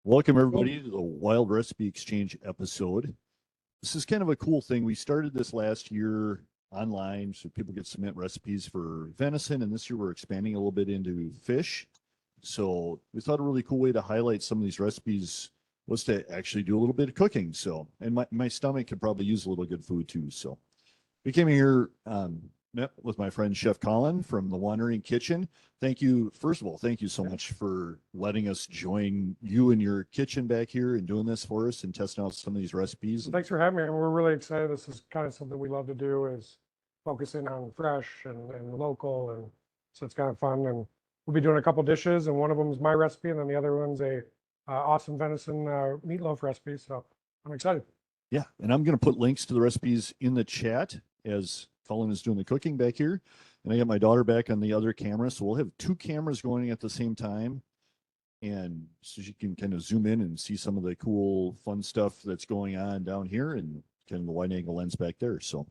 Welcome, everybody, to the Wild Recipe Exchange episode. This is kind of a cool thing. We started this last year online so people could submit recipes for venison, and this year we're expanding a little bit into fish. So we thought a really cool way to highlight some of these recipes was to actually do a little bit of cooking. So, and my stomach could probably use a little good food too. So we came here, met with my friend Chef Colin from the Wandering Kitchen. Thank you. First of all, thank you so much for letting us join you in your kitchen back here and doing this for us and testing out some of these recipes. Thanks for having me. We're really excited. This is kind of something we love to do, is focusing on fresh and local, and so it's kind of fun. And we'll be doing a couple dishes, and one of them is my recipe, and then the other one's a awesome venison meatloaf recipe. So I'm excited. Yeah, and I'm going to put links to the recipes in the chat as Colin is doing the cooking back here. And I got my daughter back on the other camera, so we'll have two cameras going at the same time. And so you can kind of zoom in and see some of the cool, fun stuff that's going on down here and kind of the wide angle lens back there. So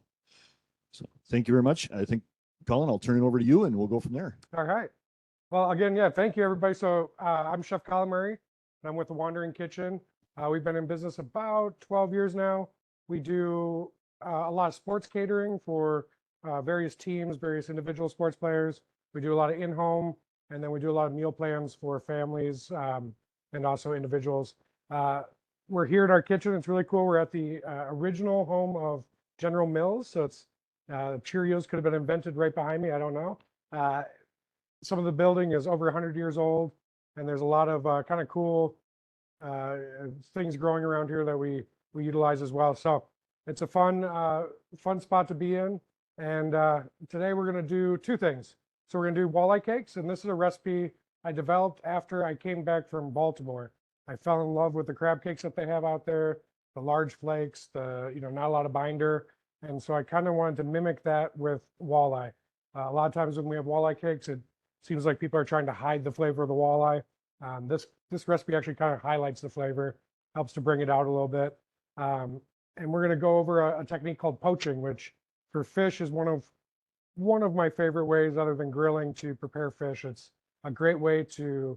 thank you very much. I think, Colin, I'll turn it over to you and we'll go from there. All right. Well, again, yeah, thank you, everybody. So I'm Chef Colin Murray, and I'm with the Wandering Kitchen. We've been in business about 12 years now. We do a lot of sports catering for various teams, various individual sports players. We do a lot of in-home, and then we do a lot of meal plans for families and also individuals. We're here at our kitchen. It's really cool. We're at the original home of General Mills. So it's Cheerios could have been invented right behind me. I don't know. Some of the building is over 100 years old, and there's a lot of kind of cool things growing around here that we utilize as well. So it's a fun spot to be in. And today we're going to do two things. So we're going to do walleye cakes, and this is a recipe I developed after I came back from Baltimore. I fell in love with the crab cakes that they have out there, the large flakes, not a lot of binder. And so I kind of wanted to mimic that with walleye. A lot of times when we have walleye cakes, it seems like people are trying to hide the flavor of the walleye. This recipe actually kind of highlights the flavor, helps to bring it out a little bit. And we're going to go over a technique called poaching, which for fish is one of my favorite ways, other than grilling, to prepare fish. It's a great way to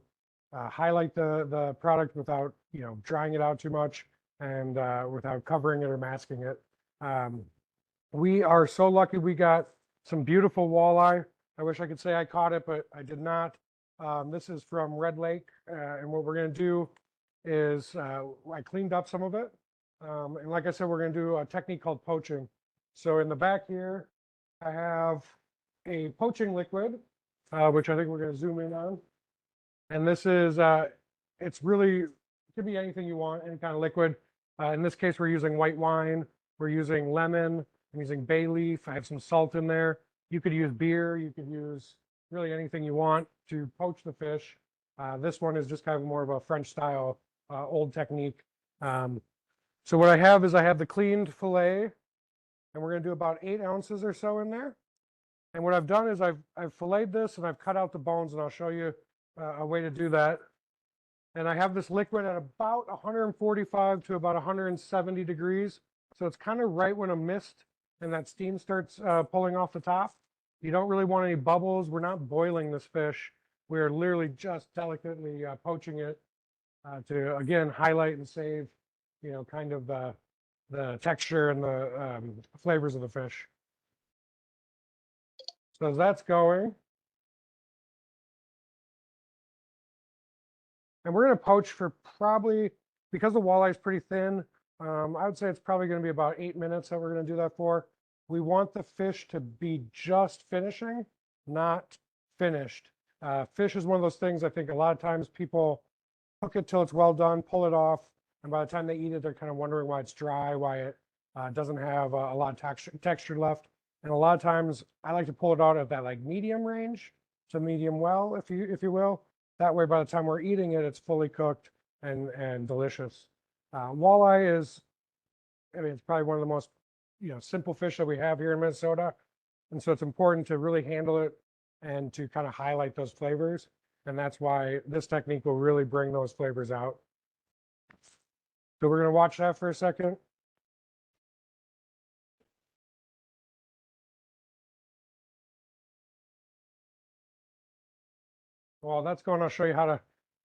highlight the product without drying it out too much and without covering it or masking it. We are so lucky we got some beautiful walleye. I wish I could say I caught it, but I did not. This is from Red Lake, and what we're going to do is I cleaned up some of it. And like I said, we're going to do a technique called poaching. So in the back here, I have a poaching liquid, which I think we're going to zoom in on. And this is, it's really, it could be anything you want, any kind of liquid. In this case, we're using white wine. We're using lemon. I'm using bay leaf. I have some salt in there. You could use beer. You could use really anything you want to poach the fish. This one is just kind of more of a French style old technique. So what I have is I have the cleaned fillet, and we're going to do about 8 ounces or so in there. And what I've done is I've filleted this and I've cut out the bones, and I'll show you a way to do that. And I have this liquid at about 145 to about 170 degrees. So it's kind of right when a mist and that steam starts pulling off the top. You don't really want any bubbles. We're not boiling this fish. We're literally just delicately poaching it to, again, highlight and save, kind of the texture and the flavors of the fish. So as that's going, and we're going to poach for probably, because the walleye is pretty thin, I would say it's probably going to be about 8 minutes that we're going to do that for. We want the fish to be just finishing, not finished. Fish is one of those things I think a lot of times people cook it till it's well done, pull it off, and by the time they eat it, they're kind of wondering why it's dry, why it doesn't have a lot of texture left. And a lot of times I like to pull it out at that like medium range to medium well, if you will. That way, by the time we're eating it, it's fully cooked and delicious. Walleye is, it's probably one of the most simple fish that we have here in Minnesota, and so it's important to really handle it and to kind of highlight those flavors. And that's why this technique will really bring those flavors out. So we're going to watch that for a second. Well, that's going to show you how to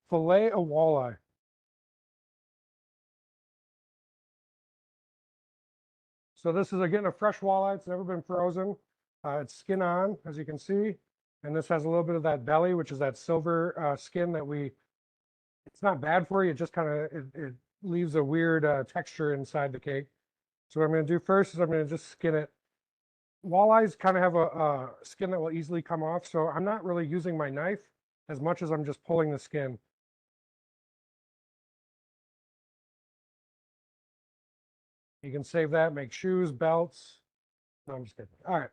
fillet a walleye. So this is again a fresh walleye. It's never been frozen. It's skin on, as you can see. And this has a little bit of that belly, which is that silver skin that it's not bad for you. It just kind of, it leaves a weird texture inside the cake. So what I'm going to do first is I'm going to just skin it. Walleyes kind of have a skin that will easily come off. So I'm not really using my knife as much as I'm just pulling the skin. You can save that, make shoes, belts. No, I'm just kidding. All right.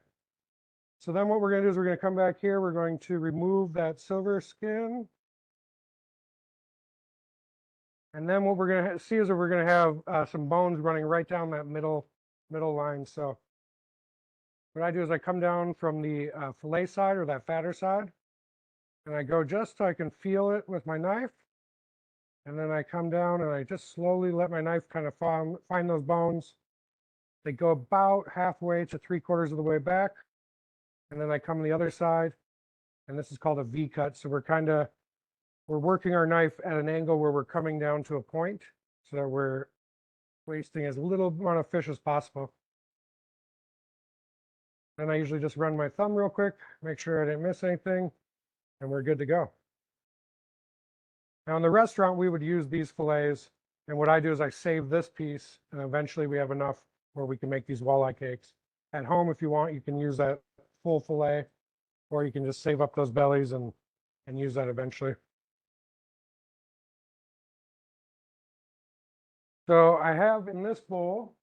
So then what we're going to do is we're going to come back here. We're going to remove that silver skin. And then what we're going to see is that we're going to have some bones running right down that middle line. So what I do is I come down from the fillet side or that fatter side, and I go just so I can feel it with my knife. And then I come down and I just slowly let my knife kind of find those bones. They go about halfway to 3/4 of the way back. And then I come on the other side, and this is called a V cut. So we're working our knife at an angle where we're coming down to a point so that we're wasting as little amount of fish as possible. Then I usually just run my thumb real quick, make sure I didn't miss anything, and we're good to go. Now in the restaurant, we would use these fillets, and what I do is I save this piece, and eventually we have enough where we can make these walleye cakes. At home, if you want, you can use that full fillet, or you can just save up those bellies and use that eventually. So I have in this bowl,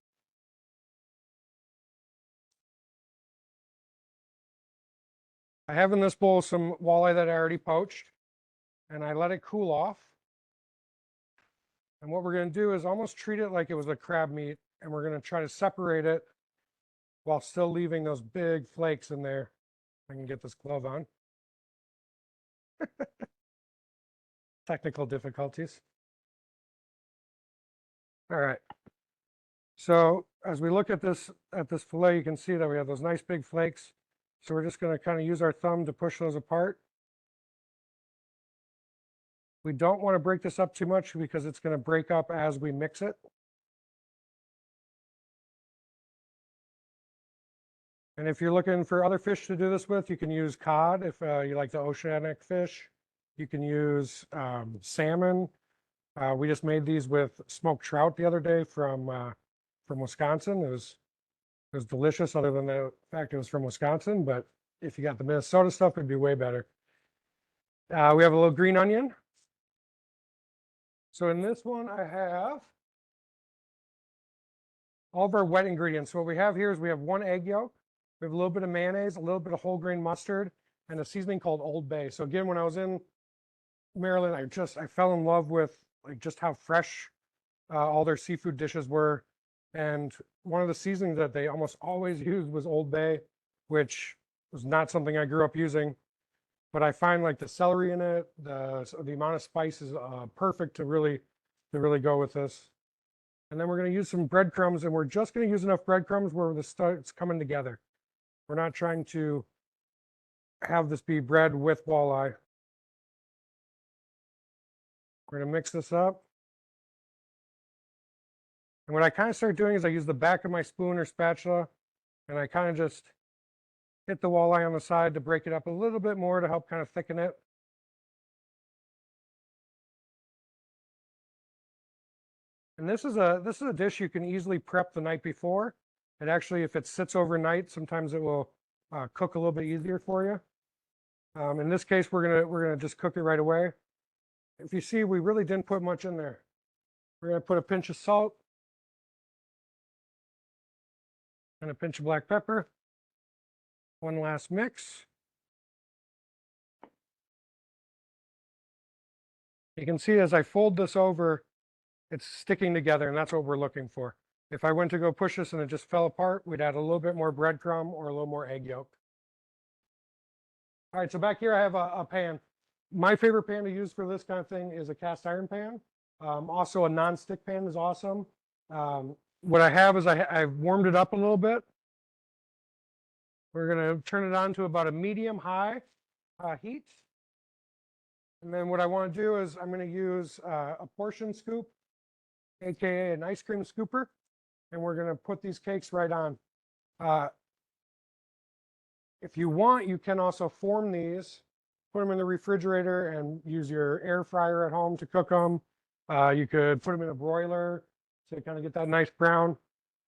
some walleye that I already poached, and I let it cool off. And what we're going to do is almost treat it like it was a crab meat, and we're going to try to separate it while still leaving those big flakes in there. I can get this glove on. Technical difficulties. All right. So as we look at this fillet, you can see that we have those nice big flakes. So we're just going to kind of use our thumb to push those apart. We don't want to break this up too much because it's going to break up as we mix it. And if you're looking for other fish to do this with, you can use cod if you like the oceanic fish. You can use salmon. We just made these with smoked trout the other day from Wisconsin. It was delicious, other than the fact it was from Wisconsin. But if you got the Minnesota stuff, it'd be way better. We have a little green onion. So in this one, I have all of our wet ingredients. So what we have here is we have 1 egg yolk. We have a little bit of mayonnaise, a little bit of whole grain mustard, and a seasoning called Old Bay. So again, when I was in Maryland, I fell in love with like just how fresh all their seafood dishes were. And one of the seasonings that they almost always used was Old Bay, which was not something I grew up using. But I find like the celery in it, the amount of spice is perfect to really go with this. And then we're going to use some breadcrumbs, and we're just going to use enough breadcrumbs where this starts coming together. We're not trying to have this be bread with walleye. We're going to mix this up. And what I kind of start doing is I use the back of my spoon or spatula, and I kind of just hit the walleye on the side to break it up a little bit more to help kind of thicken it. And this is a dish you can easily prep the night before. And actually, if it sits overnight, sometimes it will cook a little bit easier for you. In this case, we're gonna just cook it right away. If you see, we really didn't put much in there. We're gonna put a pinch of salt and a pinch of black pepper. One last mix. You can see as I fold this over, it's sticking together, and that's what we're looking for. If I went to go push this and it just fell apart, we'd add a little bit more breadcrumb or a little more egg yolk. All right, so back here I have a pan. My favorite pan to use for this kind of thing is a cast iron pan. Also a non-stick pan is awesome. What I have is I've warmed it up a little bit. We're gonna turn it on to about a medium-high heat. And then what I want to do is I'm going to use a portion scoop, aka an ice cream scooper. and we're going to put these cakes right on. If you want, you can also form these, put them in the refrigerator and use your air fryer at home to cook them. You could put them in a broiler to kind of get that nice brown.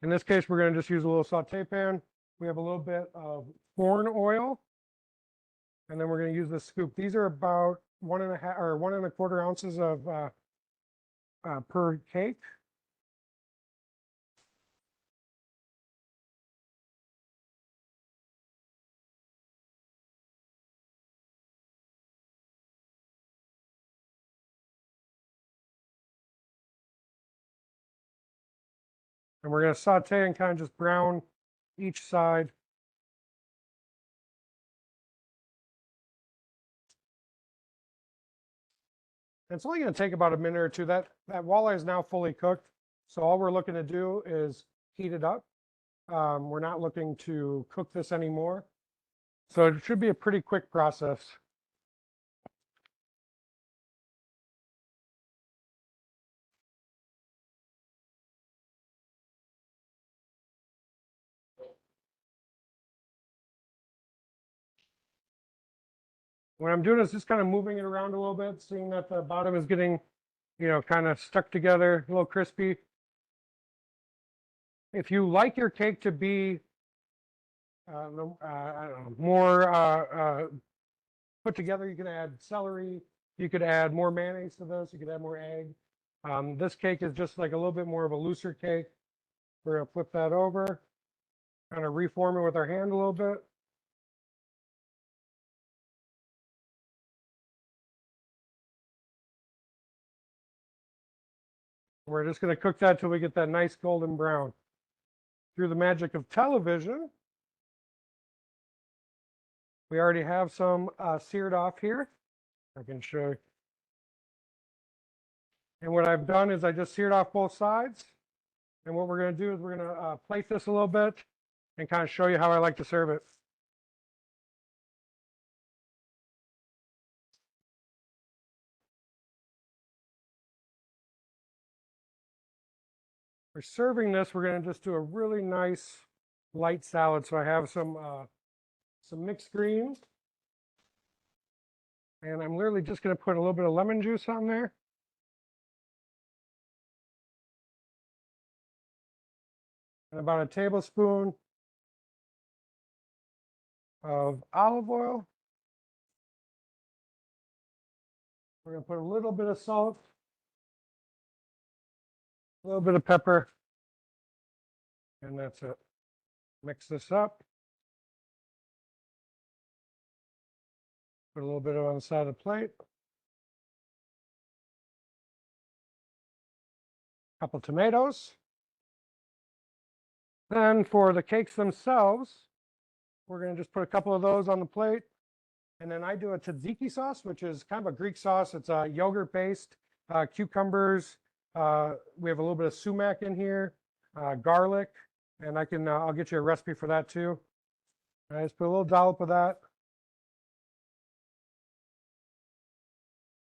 In this case, we're going to just use a little saute pan. We have a little bit of corn oil, and then we're going to use this scoop. These are about 1.5 or 1.25 ounces of per cake. And we're going to saute and kind of just brown each side. And it's only going to take about a minute or two. That walleye is now fully cooked. So all we're looking to do is heat it up. We're not looking to cook this anymore. So it should be a pretty quick process. What I'm doing is just kind of moving it around a little bit, seeing that the bottom is getting, kind of stuck together, a little crispy. If you like your cake to be I don't know, more put together, you can add celery. You could add more mayonnaise to this. You could add more egg. This cake is just like a little bit more of a looser cake. We're going to flip that over, kind of reform it with our hand a little bit. We're just going to cook that till we get that nice golden brown. Through the magic of television, we already have some seared off here. I can show you. And what I've done is I just seared off both sides. And what we're going to do is we're going to plate this a little bit and kind of show you how I like to serve it. For serving this, we're going to just do a really nice light salad. So I have some mixed greens. And I'm literally just going to put a little bit of lemon juice on there. And about a tablespoon of olive oil. We're going to put a little bit of salt, a little bit of pepper, and that's it. Mix this up. Put a little bit on the side of the plate. A couple tomatoes. Then for the cakes themselves, we're going to just put a couple of those on the plate. And then I do a tzatziki sauce, which is kind of a Greek sauce. It's a yogurt based, cucumbers. We have a little bit of sumac in here, garlic, and I'll get you a recipe for that too. I just put a little dollop of that.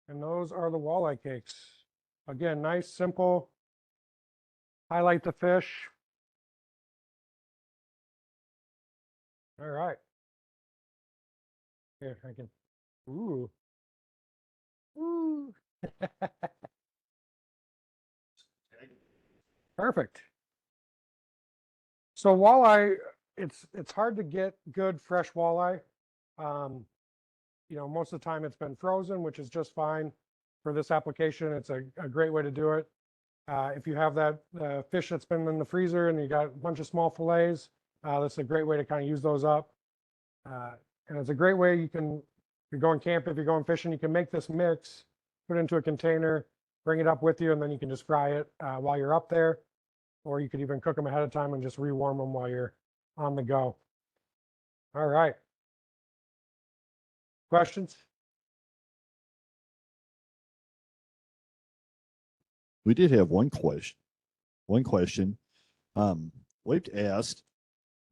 And those are the walleye cakes. Again, nice, simple. Highlight the fish. All right. Here, I can. Ooh. Ooh. Perfect. So walleye, it's hard to get good fresh walleye. Most of the time it's been frozen, which is just fine for this application. It's a great way to do it. If you have that fish that's been in the freezer and you got a bunch of small fillets, that's a great way to kind of use those up. And it's a great way if you're going camping, if you're going fishing, you can make this mix, put it into a container, bring it up with you, and then you can just fry it while you're up there. Or you could even cook them ahead of time and just rewarm them while you're on the go. All right. Questions? We did have one question. Wife asked,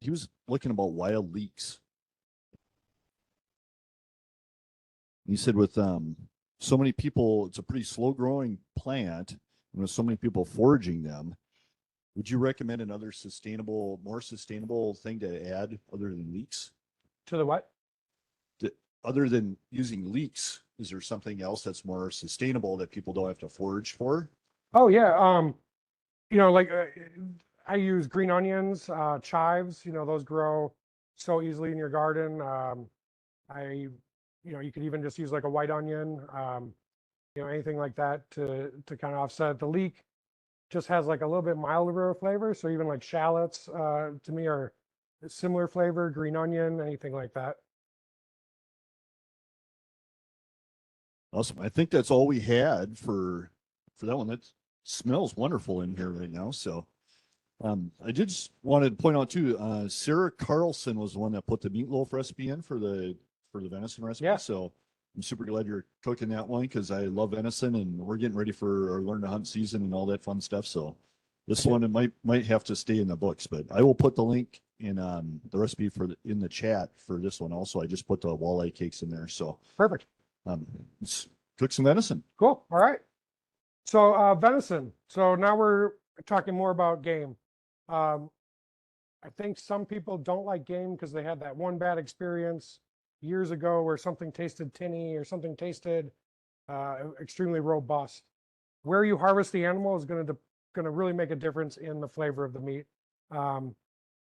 he was looking about wild leeks. He said with so many people, it's a pretty slow growing plant, and with so many people foraging them, Would you recommend another more sustainable thing to add other than leeks? To the what? Other than using leeks, is there something else that's more sustainable that people don't have to forage for? Oh yeah. Like I use green onions, chives, those grow so easily in your garden. I, you could even just use like a white onion, anything like that to kind of offset. The leek just has like a little bit milder of flavor. So even like shallots, to me are similar flavor, green onion, anything like that. Awesome. I think that's all we had for that one. That smells wonderful in here right now. So I did just wanted to point out too, Sarah Carlson was the one that put the meatloaf recipe in for the venison recipe. Yeah. So I'm super glad you're cooking that one because I love venison and we're getting ready for our learn to hunt season and all that fun stuff. So this one it might have to stay in the books, but I will put the link in the recipe in the chat for this one. Also, I just put the walleye cakes in there. So Perfect. let's cook some venison. Cool. All right. So venison. So now we're talking more about game. I think some people don't like game because they had that one bad experience years ago where something tasted tinny or something tasted extremely robust. Where you harvest the animal is going to really make a difference in the flavor of the meat.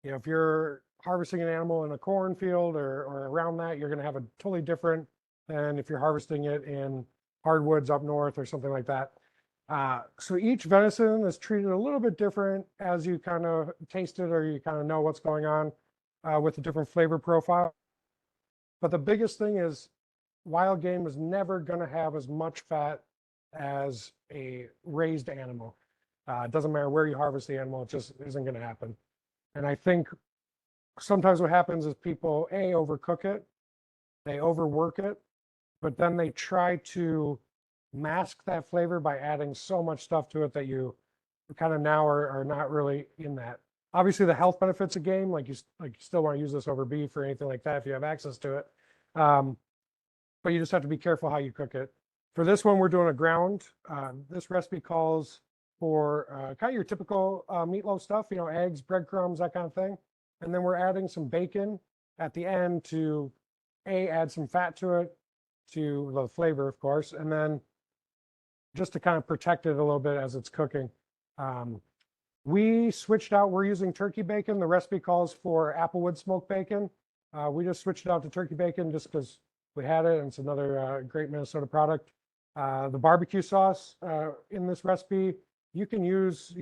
If you're harvesting an animal in a cornfield or around that, you're going to have a totally different than if you're harvesting it in hardwoods up north or something like that. So each venison is treated a little bit different as you kind of taste it or you kind of know what's going on with the different flavor profile. But the biggest thing is wild game is never going to have as much fat as a raised animal. It doesn't matter where you harvest the animal, it just isn't going to happen. And I think sometimes what happens is people, overcook it, they overwork it, but then they try to mask that flavor by adding so much stuff to it that you kind of now are not really in that. Obviously, the health benefits of game, like you still want to use this over beef or anything like that if you have access to it. But you just have to be careful how you cook it. For this one, we're doing a ground. This recipe calls for kind of your typical meatloaf stuff, eggs, breadcrumbs, that kind of thing. And then we're adding some bacon at the end to add some fat to it, to the flavor, of course, and then just to kind of protect it a little bit as it's cooking. We switched out, we're using turkey bacon. The recipe calls for applewood smoked bacon. We just switched it out to turkey bacon just because we had it and it's another great Minnesota product. The barbecue sauce in this recipe, you can use,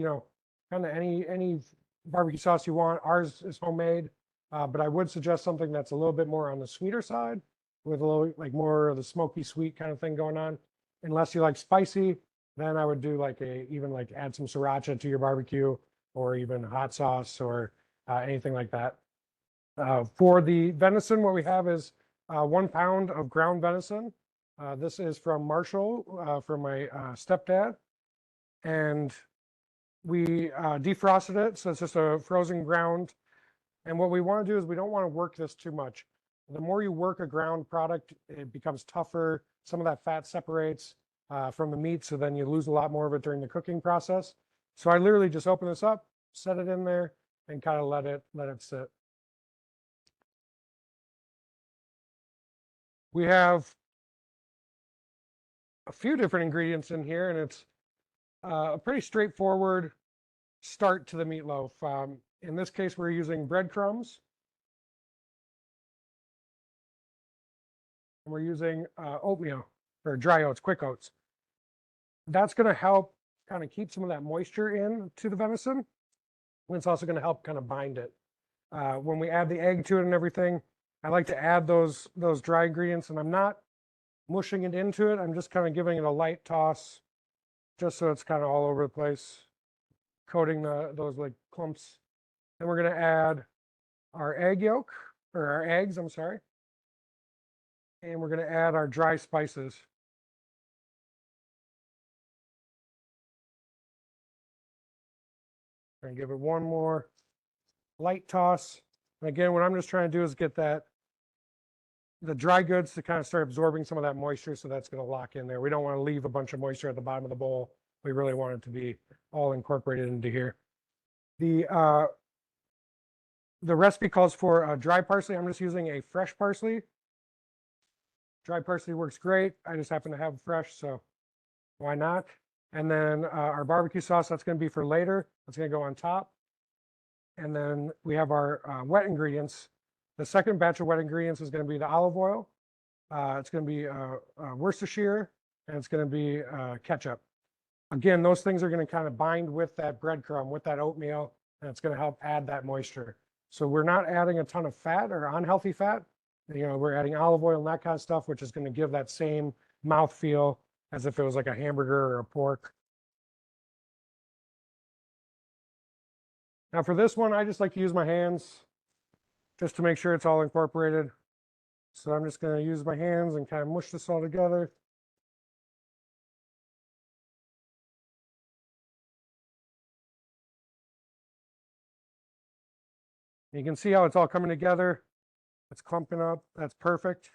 kind of any barbecue sauce you want. Ours is homemade, but I would suggest something that's a little bit more on the sweeter side with a little like more of the smoky sweet kind of thing going on. Unless you like spicy, then I would do even add some sriracha to your barbecue or even hot sauce or anything like that. For the venison, what we have is 1 pound of ground venison. This is from Marshall, from my stepdad. And we defrosted it, so it's just a frozen ground. And what we want to do is we don't want to work this too much. The more you work a ground product, it becomes tougher. Some of that fat separates from the meat, so then you lose a lot more of it during the cooking process. So I literally just open this up, set it in there, and kind of let it sit. We have a few different ingredients in here, and it's a pretty straightforward start to the meatloaf. In this case, we're using breadcrumbs. And we're using oatmeal or dry oats, quick oats. That's going to help kind of keep some of that moisture in to the venison. And it's also going to help kind of bind it. When we add the egg to it and everything, I like to add those dry ingredients, and I'm not mushing it into it. I'm just kind of giving it a light toss, just so it's kind of all over the place, coating those like clumps. Then we're going to add our eggs, I'm sorry. And we're going to add our dry spices. And give it one more light toss. And again, what I'm just trying to do is get the dry goods to kind of start absorbing some of that moisture, so that's going to lock in there. We don't want to leave a bunch of moisture at the bottom of the bowl. We really want it to be all incorporated into here. The recipe calls for dry parsley. I'm just using a fresh parsley. Dry parsley works great. I just happen to have fresh, so why not? And then our barbecue sauce, that's going to be for later. That's going to go on top. And then we have our wet ingredients. The second batch of wet ingredients is going to be the olive oil. It's going to be Worcestershire, and it's going to be ketchup. Again, those things are going to kind of bind with that breadcrumb, with that oatmeal, and it's going to help add that moisture. So we're not adding a ton of fat or unhealthy fat. You know, we're adding olive oil and that kind of stuff, which is going to give that same mouthfeel as if it was like a hamburger or a pork. Now for this one, I just like to use my hands just to make sure it's all incorporated. So I'm just going to use my hands and kind of mush this all together. You can see how it's all coming together. It's clumping up. That's perfect.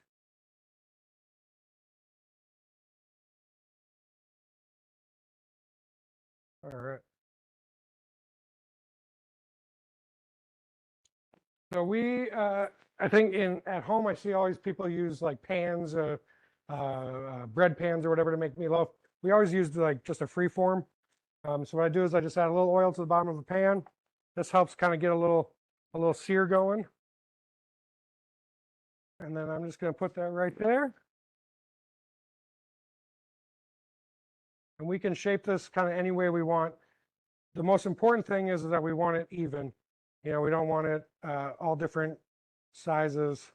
All right. So I think at home, I see always people use like pans, bread pans or whatever to make meatloaf. We always use like just a free form. So what I do is I just add a little oil to the bottom of the pan. This helps kind of get a little sear going. And then I'm just going to put that right there. And we can shape this kind of any way we want. The most important thing is that we want it even. You know, we don't want it all different sizes.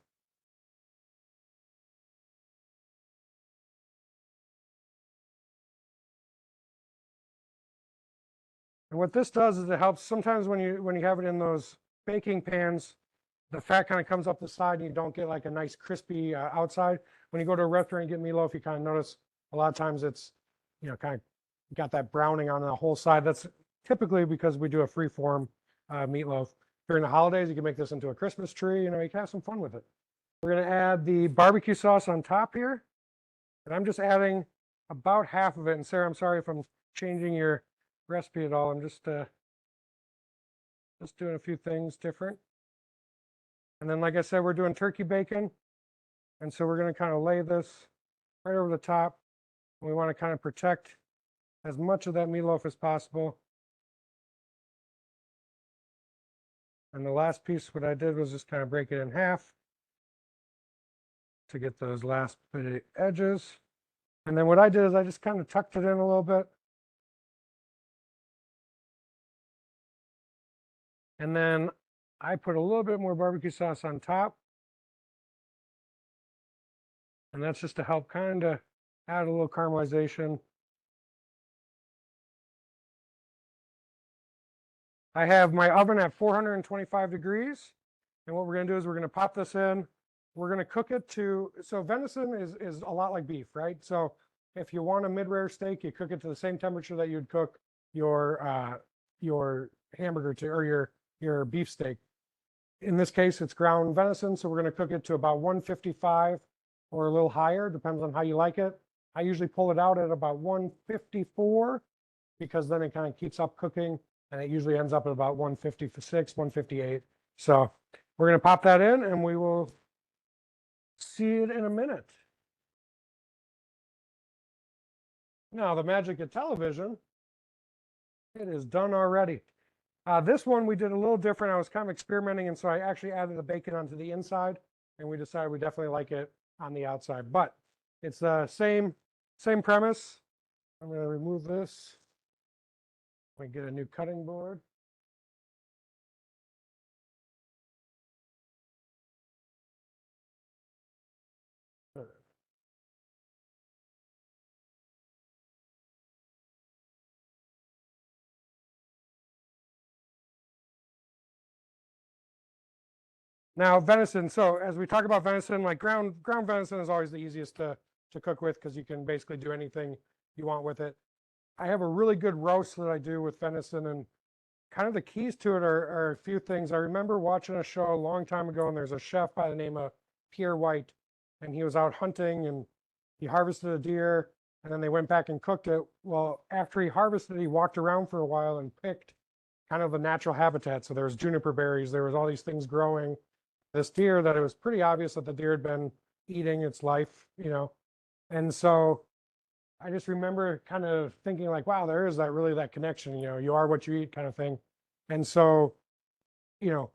And what this does is it helps sometimes when you have it in those baking pans, the fat kind of comes up the side and you don't get like a nice crispy outside. When you go to a restaurant and get meatloaf, you kind of notice a lot of times it's, you know, kind of got that browning on the whole side. That's typically because we do a free form meatloaf. During the holidays, you can make this into a Christmas tree. You know, you can have some fun with it. We're going to add the barbecue sauce on top here. And I'm just adding about half of it. And Sarah, I'm sorry if I'm changing your recipe at all. I'm just doing a few things different. And then, like I said, we're doing turkey bacon. And so we're going to kind of lay this right over the top. We want to kind of protect as much of that meatloaf as possible. And the last piece, what I did was just kind of break it in half to get those last bit of edges. And then what I did is I just kind of tucked it in a little bit. And then I put a little bit more barbecue sauce on top. And that's just to help kind of add a little caramelization. I have my oven at 425 degrees. And what we're going to do is we're going to pop this in. We're going to cook it to, so venison is a lot like beef, right? So if you want a mid-rare steak, you cook it to the same temperature that you'd cook your hamburger to, or your beef steak. In this case, it's ground venison, so we're going to cook it to about 155 or a little higher, depends on how you like it. I usually pull it out at about 154 because then it kind of keeps up cooking, and it usually ends up at about 156, 158. So we're going to pop that in, and we will see it in a minute. Now, the magic of television, it is done already. This one we did a little different. I was kind of experimenting, and so I actually added the bacon onto the inside, and we decided we definitely like it on the outside. But it's the same premise. I'm going to remove this. We get a new cutting board. Now, venison. So as we talk about venison, like ground venison is always the easiest to cook with because you can basically do anything you want with it. I have a really good roast that I do with venison, and kind of the keys to it are a few things. I remember watching a show a long time ago, and there's a chef by the name of Pierre White, and he was out hunting and he harvested a deer, and then they went back and cooked it. Well, after he harvested, he walked around for a while and picked kind of a natural habitat. So there was juniper berries, there was all these things growing. This deer that it was pretty obvious that the deer had been eating its life, And so I just remember kind of thinking like, wow, there is that connection, you are what you eat kind of thing. And so, no,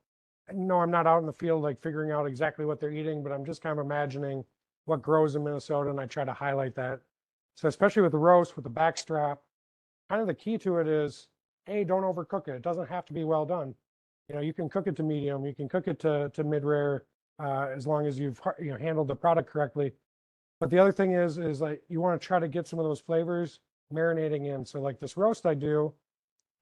I'm not out in the field like figuring out exactly what they're eating, but I'm just kind of imagining what grows in Minnesota, and I try to highlight that. So especially with the roast, with the backstrap, kind of the key to it is, A, don't overcook it. It doesn't have to be well done. You can cook it to medium, you can cook it to mid-rare, as long as you've handled the product correctly. But the other thing is like you want to try to get some of those flavors marinating in. So like this roast I do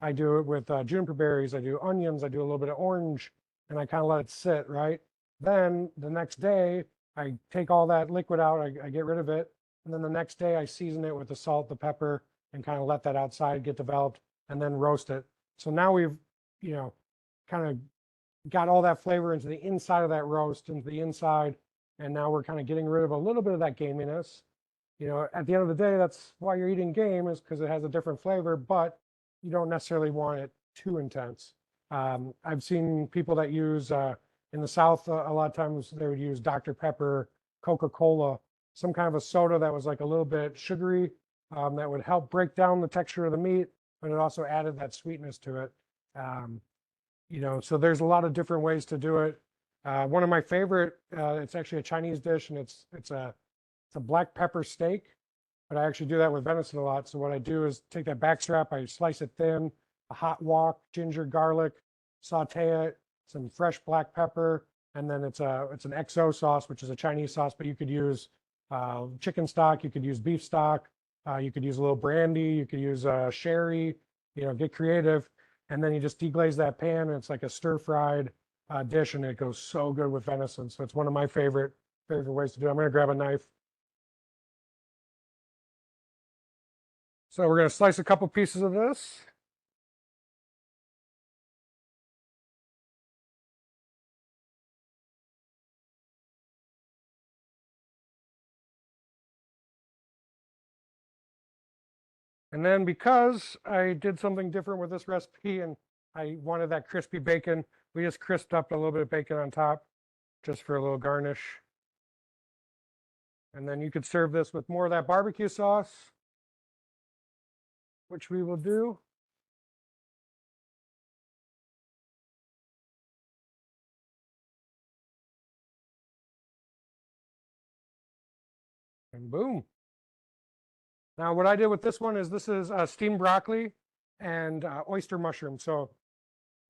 it with juniper berries, I do onions, I do a little bit of orange, and I kind of let it sit, right? Then the next day, I take all that liquid out, I get rid of it, and then the next day I season it with the salt, the pepper, and kind of let that outside get developed, and then roast it. So now we've, kind of got all that flavor into the inside of that roast, into the inside, and now we're kind of getting rid of a little bit of that gaminess. At the end of the day, that's why you're eating game, is because it has a different flavor, but you don't necessarily want it too intense. I've seen people that use, in the South, a lot of times they would use Dr. Pepper, Coca-Cola, some kind of a soda that was like a little bit sugary, that would help break down the texture of the meat, but it also added that sweetness to it. So there's a lot of different ways to do it. One of my favorite, it's actually a Chinese dish, and it's a black pepper steak, but I actually do that with venison a lot. So what I do is take that backstrap, I slice it thin, a hot wok, ginger, garlic, saute it, some fresh black pepper, and then it's an XO sauce, which is a Chinese sauce, but you could use chicken stock, you could use beef stock, you could use a little brandy, you could use sherry, get creative. And then you just deglaze that pan, and it's like a stir-fried dish, and it goes so good with venison. So it's one of my favorite ways to do it. I'm going to grab a knife. So we're going to slice a couple pieces of this. And then because I did something different with this recipe and I wanted that crispy bacon, we just crisped up a little bit of bacon on top just for a little garnish. And then you could serve this with more of that barbecue sauce, which we will do. And boom. Now, what I did with this one is this is steamed broccoli and oyster mushroom. So,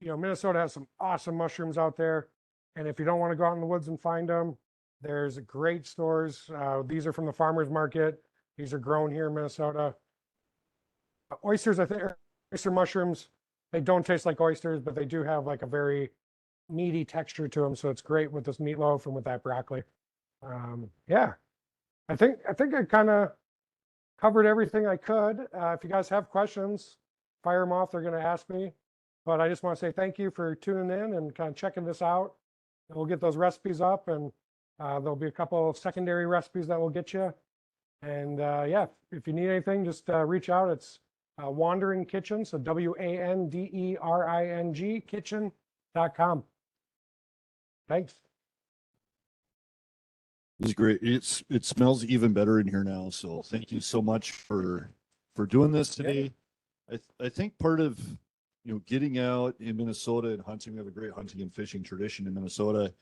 Minnesota has some awesome mushrooms out there. And if you don't want to go out in the woods and find them, there's great stores. These are from the farmer's market. These are grown here in Minnesota. Oysters, I think, oyster mushrooms, they don't taste like oysters, but they do have like a very meaty texture to them. So it's great with this meatloaf and with that broccoli. Yeah, I think I kind of covered everything I could. If you guys have questions, fire them off. They're going to ask me. But I just want to say thank you for tuning in and kind of checking this out. And we'll get those recipes up, and there'll be a couple of secondary recipes that will get you. And yeah, if you need anything, just reach out. It's Wandering Kitchen, so WANDERING kitchen.com. Thanks. This is great. It smells even better in here now. So thank you so much for doing this today. I think part of getting out in Minnesota and hunting, we have a great hunting and fishing tradition in Minnesota,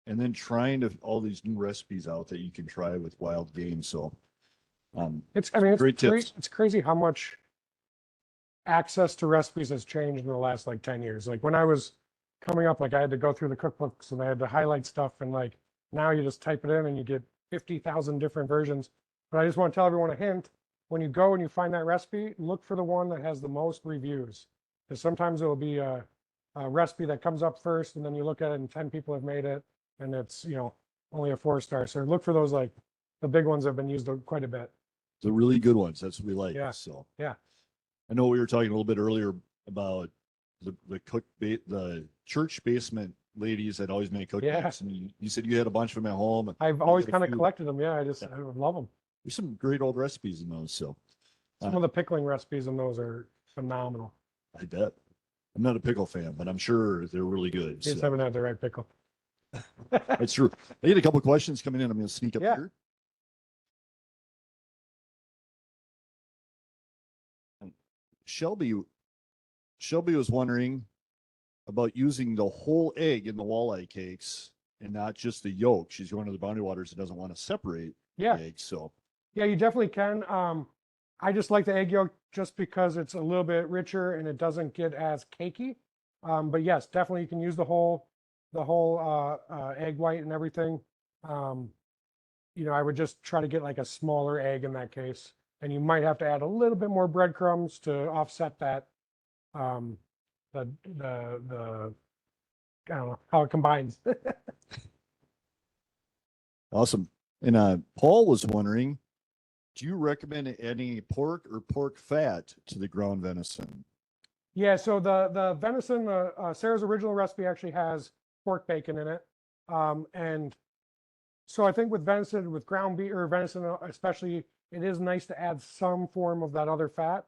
and then trying to all these new recipes out that you can try with wild game. So it's great tips. It's crazy how much access to recipes has changed in the last like 10 years. Like when I was coming up, like I had to go through the cookbooks and I had to highlight stuff, and like now you just type it in and you get 50,000 different versions. But I just want to tell everyone a hint: when you go and you find that recipe, look for the one that has the most reviews. Because sometimes it will be a recipe that comes up first, and then you look at it and 10 people have made it, and it's only a 4-star. So look for those, like the big ones that have been used quite a bit. The really good ones. That's what we like. Yeah. So yeah. I know we were talking a little bit earlier about the church basement ladies that always make cookies. Yeah. And you said you had a bunch of them at home. I've always kind of collected them. Yeah, I love them. There's some great old recipes in those. So some of the pickling recipes in those are phenomenal. I bet. I'm not a pickle fan, but I'm sure they're really good. Just So. haven't had the right pickle. That's true. I get a couple questions coming in. I'm going to sneak up Yeah. here. Shelby was wondering about using the whole egg in the walleye cakes and not just the yolk. She's going to the Boundary Waters and doesn't want to separate Yeah. the eggs. So Yeah, you definitely can. I just like the egg yolk just because it's a little bit richer and it doesn't get as cakey. But yes, definitely you can use the whole egg white and everything. You know, I would just try to get like a smaller egg in that case, and you might have to add a little bit more breadcrumbs to offset that. The I don't know how it combines. awesome. And Paul was wondering, do you recommend adding pork or pork fat to the ground venison? Yeah, so the venison, Sarah's original recipe actually has pork bacon in it, and so I think with venison, with ground beef or venison especially, it is nice to add some form of that other fat.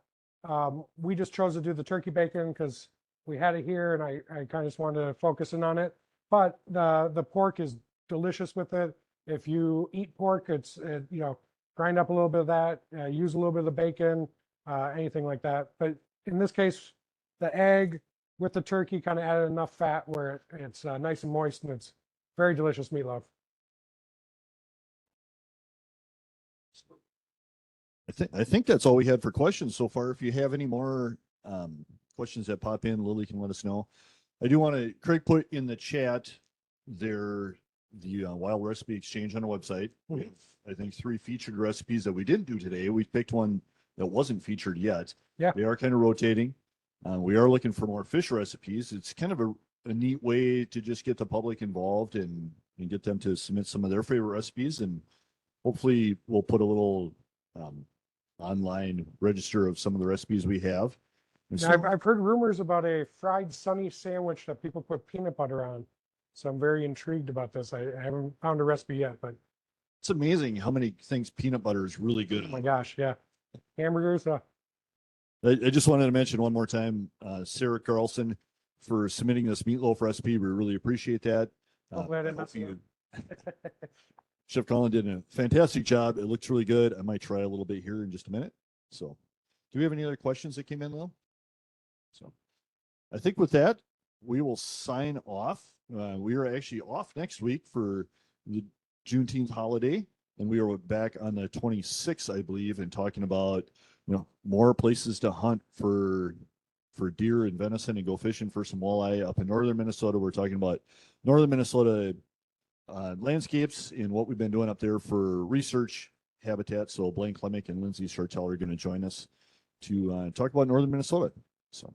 We just chose to do the turkey bacon because we had it here, and I kind of just wanted to focus in on it. But the pork is delicious with it. If you eat pork, you know, grind up a little bit of that, use a little bit of the bacon, anything like that. But in this case, the egg with the turkey kind of added enough fat where it's nice and moist, and it's very delicious meatloaf. I think that's all we had for questions so far. If you have any more questions that pop in, Lily can let us know. I do want to, Craig put in the chat the Wild Recipe Exchange on the website. We have, I think, 3 featured recipes that we didn't do today. We picked one that wasn't featured yet. Yeah. They are kind of rotating. We are looking for more fish recipes. It's kind of a neat way to just get the public involved and get them to submit some of their favorite recipes. And hopefully we'll put a little online register of some of the recipes we have. And Now, I've heard rumors about a fried sunny sandwich that people put peanut butter on. So I'm very intrigued about this. I haven't found a recipe yet, but it's amazing how many things peanut butter is really good. oh my gosh, yeah. Hamburgers. I just wanted to mention one more time, Sarah Carlson, for submitting this meatloaf recipe. We really appreciate that. Hopefully I didn't mess it Chef Colin did a fantastic job. It looks really good. I might try a little bit here in just a minute. So, do we have any other questions that came in though? So, I think with that, we will sign off. We are actually off next week for the Juneteenth holiday, and we are back on the 26th, I believe, and talking about more places to hunt for deer and venison and go fishing for some walleye up in northern Minnesota. We're talking about northern Minnesota landscapes and what we've been doing up there for research habitat. So Blaine Klemick and Lindsay Sartell are going to join us to talk about northern Minnesota. So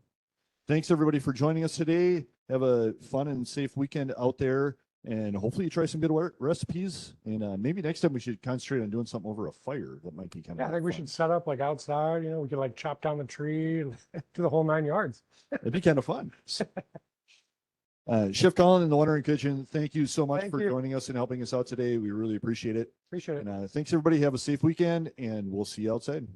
thanks everybody for joining us today. Have a fun and safe weekend out there, and hopefully you try some good recipes. And maybe next time we should concentrate on doing something over a fire. That might be kind of Yeah, I think we should set up like outside. You know, we could like chop down the tree and do the whole 9 yards. It'd be kind of fun. Chef Colin in the Wandering Kitchen, thank you so much Thank for you. joining us and helping us out today. We really appreciate it. Appreciate it. And thanks everybody. Have a safe weekend, and we'll see you outside.